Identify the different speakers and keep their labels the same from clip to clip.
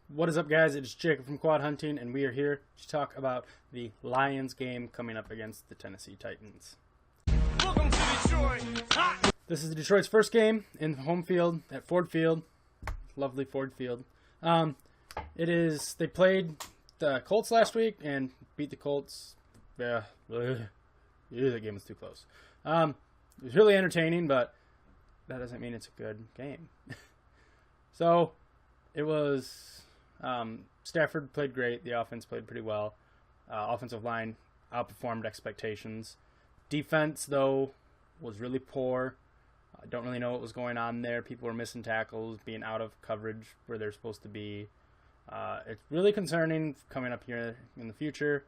Speaker 1: What is up, guys? It's Jacob from Quad Hunting, and we are here to talk about the Lions game coming up against the Tennessee Titans.
Speaker 2: Welcome to Detroit. Hot.
Speaker 1: This is Detroit's first game in home field at Ford Field. Lovely Ford Field. They played the Colts last week and beat the Colts. Yeah, that game was too close. It was really entertaining, but that doesn't mean it's a good game. So it was. Stafford played great. The offense played pretty well. Offensive line outperformed expectations. Defense, though, was really poor. I don't really know what was going on there. People were missing tackles, being out of coverage where they're supposed to be. It's really concerning coming up here in the future.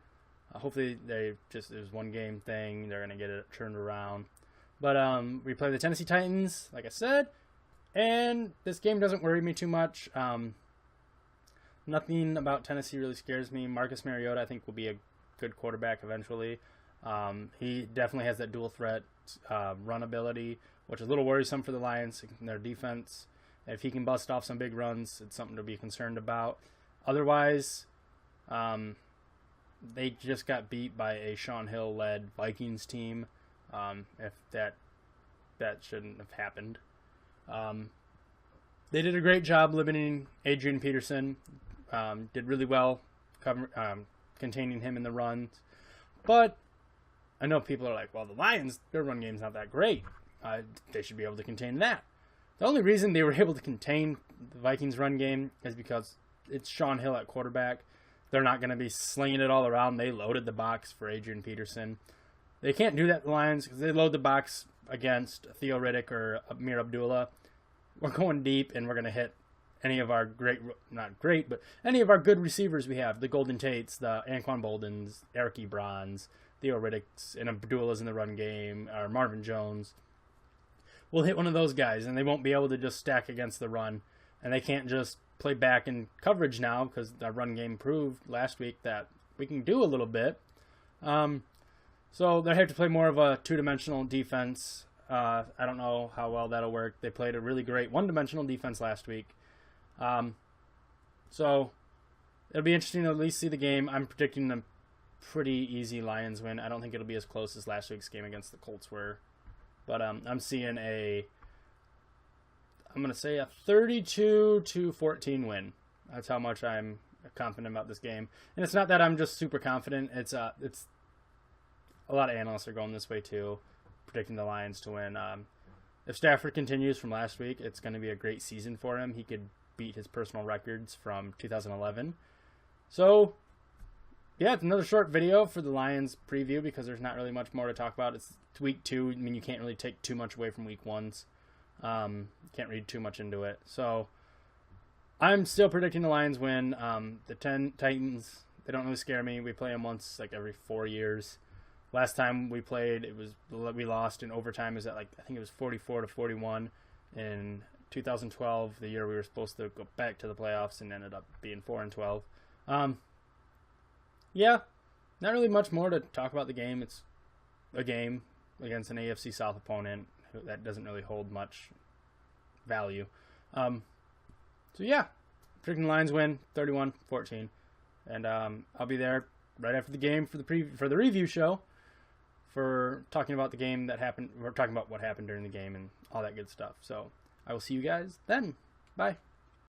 Speaker 1: Hopefully, there's one game thing. They're going to get it turned around. But we play the Tennessee Titans, like I said, and this game doesn't worry me too much. Nothing about Tennessee really scares me. Marcus Mariota, I think, will be a good quarterback eventually. He definitely has that dual threat run ability, which is a little worrisome for the Lions and their defense. If he can bust off some big runs, it's something to be concerned about. Otherwise, they just got beat by a Sean Hill-led Vikings team. If that shouldn't have happened. They did a great job limiting Adrian Peterson. Did really well containing him in the runs. But I know people are like, well, the Lions, their run game's not that great. They should be able to contain that. The only reason they were able to contain the Vikings' run game is because it's Sean Hill at quarterback. They're not going to be slinging it all around. They loaded the box for Adrian Peterson. They can't do that, the Lions, because they load the box against Theo Riddick or Amir Abdullah. We're going deep, and we're going to hit any of our any of our good receivers we have. The Golden Tates, the Anquan Boldens, Eric Ebrons, Theo Riddicks, and Abdullah's in the run game, or Marvin Jones. We'll hit one of those guys, and they won't be able to just stack against the run. And they can't just play back in coverage now, because the run game proved last week that we can do a little bit. So they have to play more of a two-dimensional defense. I don't know how well that'll work. They played a really great one-dimensional defense last week. So it'll be interesting to at least see the game. I'm predicting a pretty easy Lions win. I don't think it'll be as close as last week's game against the Colts were. But I'm seeing I'm going to say a 32-14 win. That's how much I'm confident about this game. And it's not that I'm just super confident. It's a lot of analysts are going this way too, predicting the Lions to win. If Stafford continues from last week, it's going to be a great season for him. He could beat his personal records from 2011. So, yeah, it's another short video for the Lions preview because there's not really much more to talk about. It's week 2. I mean, you can't really take too much away from week 1's. Can't read too much into it. So, I'm still predicting the Lions win. The Titans, they don't really scare me. We play them once every 4 years. Last time we played, we lost in overtime. It was I think it was 44-41 in 2012, the year we were supposed to go back to the playoffs, and ended up being 4-12. Yeah, not really much more to talk about the game. It's a game against an AFC South opponent that doesn't really hold much value. So yeah, freaking Lions win 31-14, and I'll be there right after the game for the review show for talking about the game that happened. We're talking about what happened during the game and all that good stuff. So I will see you guys then. Bye.